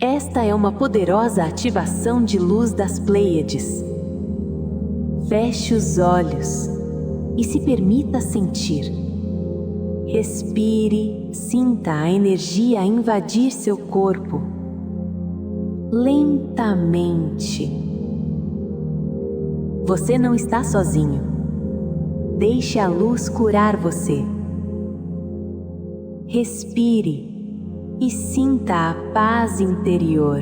Esta é uma poderosa ativação de luz das Pleiades. Feche os olhos e se permita sentir. Respire, sinta a energia invadir seu corpo. Lentamente. Você não está sozinho. Deixe a luz curar você. Respire e sinta a paz interior.